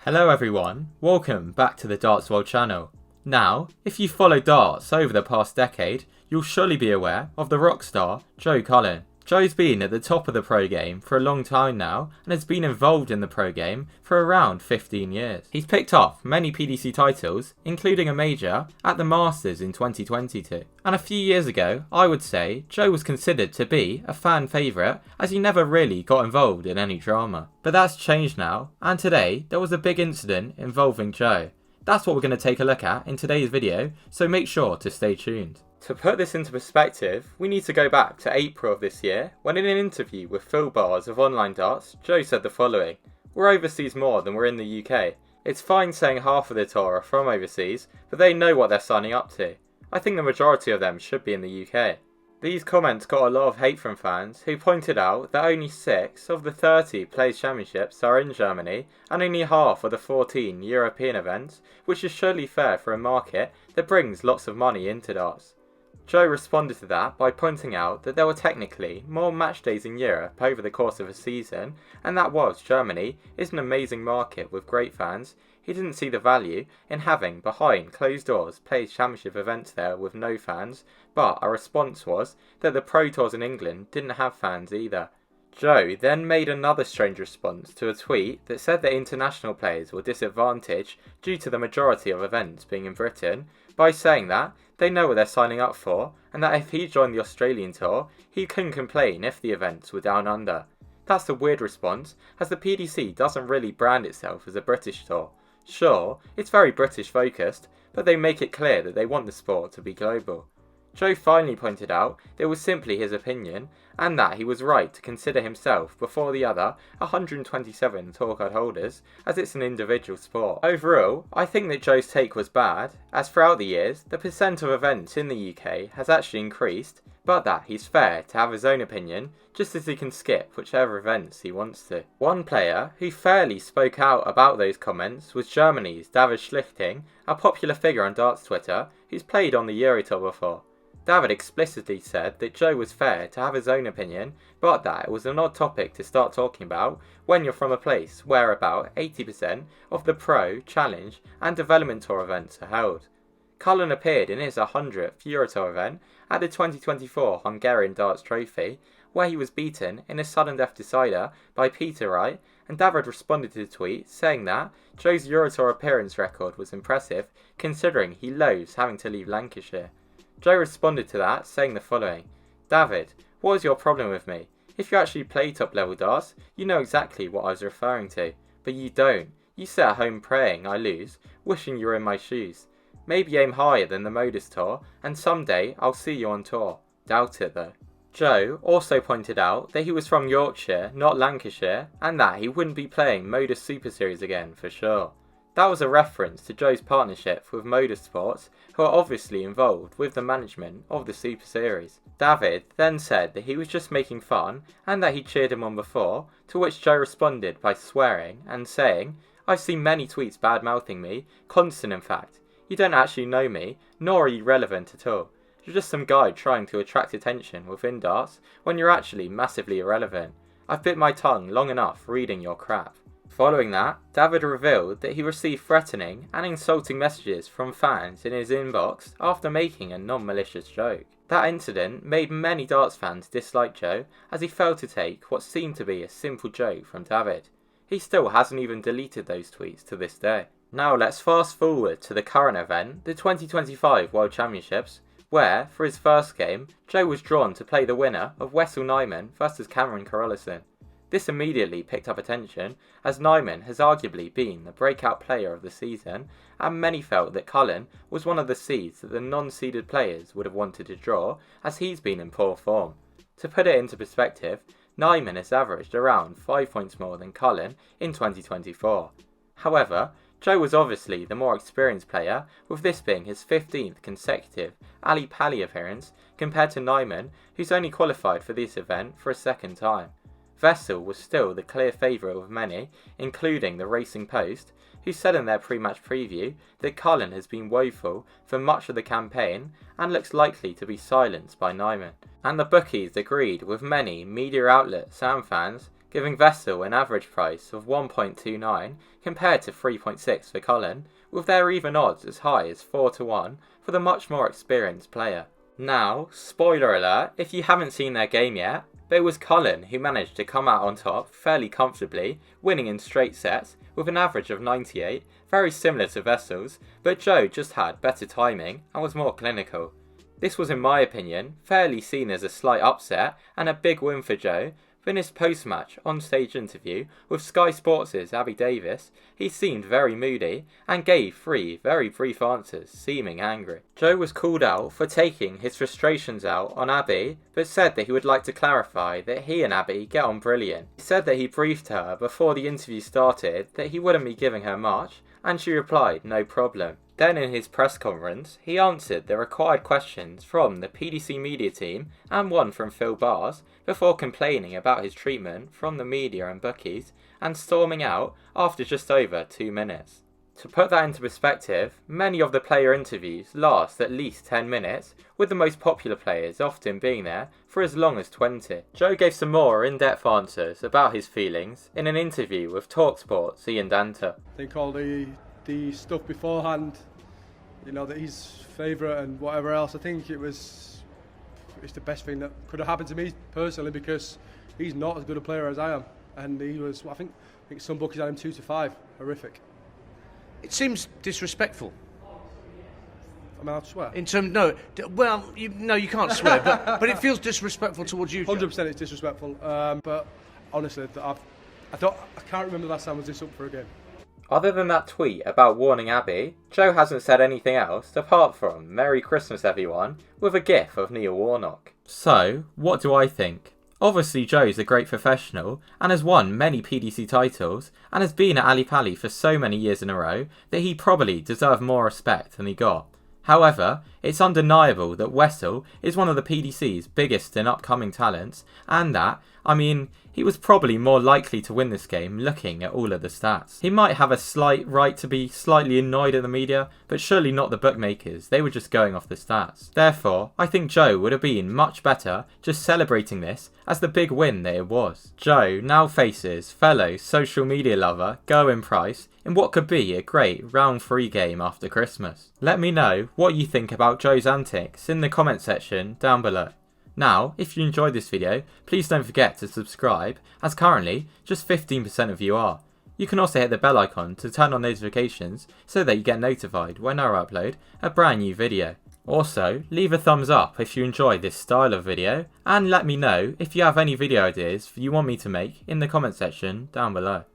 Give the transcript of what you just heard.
Hello everyone, welcome back to the Darts World channel. Now, if you follow darts over the past decade, you'll surely be aware of the rock star Joe Cullen. Joe's been at the top of the pro game for a long time now and has been involved in the pro game for around 15 years. He's picked off many PDC titles, including a major at the Masters in 2022. And a few years ago, I would say Joe was considered to be a fan favourite as he never really got involved in any drama. But that's changed now, and today there was a big incident involving Joe. That's what we're going to take a look at in today's video, so make sure to stay tuned. To put this into perspective, we need to go back to April of this year, when in an interview with Phil Bars of Online Darts, Joe said the following: "We're overseas more than we're in the UK. It's fine saying half of the tour are from overseas, but they know what they're signing up to. I think the majority of them should be in the UK." These comments got a lot of hate from fans, who pointed out that only 6 of the 30 Players Championships are in Germany, and only half of the 14 European events, which is surely fair for a market that brings lots of money into darts. Joe responded to that by pointing out that there were technically more match days in Europe over the course of a season, and that whilst Germany is an amazing market with great fans, he didn't see the value in having behind closed doors Players Championship events there with no fans, but our response was that the Pro Tours in England didn't have fans either. Joe then made another strange response to a tweet that said that international players were disadvantaged due to the majority of events being in Britain, by saying that they know what they're signing up for, and that if he joined the Australian tour, he couldn't complain if the events were down under. That's a weird response, as the PDC doesn't really brand itself as a British tour. Sure, it's very British focused, but they make it clear that they want the sport to be global. Joe finally pointed out that it was simply his opinion, and that he was right to consider himself before the other 127 tour card holders, as it's an individual sport. Overall, I think that Joe's take was bad, as throughout the years, the percent of events in the UK has actually increased, but that he's fair to have his own opinion, just as he can skip whichever events he wants to. One player who fairly spoke out about those comments was Germany's David Schlichting, a popular figure on darts Twitter who's played on the Euro Tour before. David explicitly said that Joe was fair to have his own opinion, but that it was an odd topic to start talking about when you're from a place where about 80% of the Pro, Challenge and Development Tour events are held. Cullen appeared in his 100th Euro Tour event at the 2024 Hungarian Darts Trophy, where he was beaten in a sudden death decider by Peter Wright, and David responded to the tweet saying that Joe's Euro Tour appearance record was impressive considering he loathes having to leave Lancashire. Joe responded to that, saying the following: "David, what is your problem with me? If you actually play top level darts, you know exactly what I was referring to. But you don't. You sit at home praying I lose, wishing you were in my shoes. Maybe aim higher than the Modus Tour, and someday I'll see you on tour. Doubt it though." Joe also pointed out that he was from Yorkshire, not Lancashire, and that he wouldn't be playing Modus Super Series again for sure. That was a reference to Joe's partnership with Modus Sports, who are obviously involved with the management of the Super Series. David then said that he was just making fun and that he cheered him on before, to which Joe responded by swearing and saying, "I've seen many tweets bad-mouthing me, constant in fact. You don't actually know me, nor are you relevant at all. You're just some guy trying to attract attention within darts when you're actually massively irrelevant. I've bit my tongue long enough reading your crap." Following that, David revealed that he received threatening and insulting messages from fans in his inbox after making a non-malicious joke. That incident made many darts fans dislike Joe, as he failed to take what seemed to be a simple joke from David. He still hasn't even deleted those tweets to this day. Now let's fast forward to the current event, the 2025 World Championships, where, for his first game, Joe was drawn to play the winner of Wessel Nyman versus Cameron Carolison. This immediately picked up attention, as Nyman has arguably been the breakout player of the season, and many felt that Cullen was one of the seeds that the non-seeded players would have wanted to draw, as he's been in poor form. To put it into perspective, Nyman has averaged around 5 points more than Cullen in 2024. However, Joe was obviously the more experienced player, with this being his 15th consecutive Ali Pali appearance, compared to Nyman, who's only qualified for this event for a second time. Wessel was still the clear favourite of many, including the Racing Post, who said in their pre-match preview that Cullen has been woeful for much of the campaign and looks likely to be silenced by Nyman. And the bookies agreed with many media outlets and fans, giving Vessel an average price of 1.29 compared to 3.6 for Cullen, with their even odds as high as 4 to 1 for the much more experienced player. Now, spoiler alert if you haven't seen their game yet, but it was Cullen who managed to come out on top fairly comfortably, winning in straight sets with an average of 98, very similar to Vessel's, but Joe just had better timing and was more clinical. This was in my opinion fairly seen as a slight upset and a big win for Joe, but in his post-match on-stage interview with Sky Sports' Abby Davis, he seemed very moody and gave 3 very brief answers, seeming angry. Joe was called out for taking his frustrations out on Abby, but said that he would like to clarify that he and Abby get on brilliant. He said that he briefed her before the interview started that he wouldn't be giving her much, and she replied no problem. Then in his press conference, he answered the required questions from the PDC media team and one from Phil Bars before complaining about his treatment from the media and bookies and storming out after just over 2 minutes. To put that into perspective, many of the player interviews last at least 10 minutes, with the most popular players often being there for as long as 20. Joe gave some more in-depth answers about his feelings in an interview with TalkSport's Ian Danter. I think all the stuff beforehand, you know, that he's favourite and whatever else, I think it's the best thing that could have happened to me personally, because he's not as good a player as I am, and he was, I think some bookies had him 2 to 5, horrific. It seems disrespectful. I mean, I'll swear. You can't swear, but it feels disrespectful towards you, Joe. 100% it's disrespectful, but honestly, I can't remember the last time I was this up for a game. Other than that tweet about warning Abby, Joe hasn't said anything else apart from Merry Christmas everyone with a gif of Neil Warnock. So, what do I think? Obviously Joe's a great professional and has won many PDC titles and has been at Ali Pali for so many years in a row that he probably deserved more respect than he got. However, it's undeniable that Wessel is one of the PDC's biggest and upcoming talents, and that, he was probably more likely to win this game looking at all of the stats. He might have a slight right to be slightly annoyed at the media, but surely not the bookmakers, they were just going off the stats. Therefore, I think Joe would have been much better just celebrating this as the big win that it was. Joe now faces fellow social media lover Gerwyn Price in what could be a great round 3 game after Christmas. Let me know what you think about Joe's antics in the comment section down below. Now, if you enjoyed this video, please don't forget to subscribe, as currently, just 15% of you are. You can also hit the bell icon to turn on notifications so that you get notified when I upload a brand new video. Also, leave a thumbs up if you enjoy this style of video, and let me know if you have any video ideas you want me to make in the comment section down below.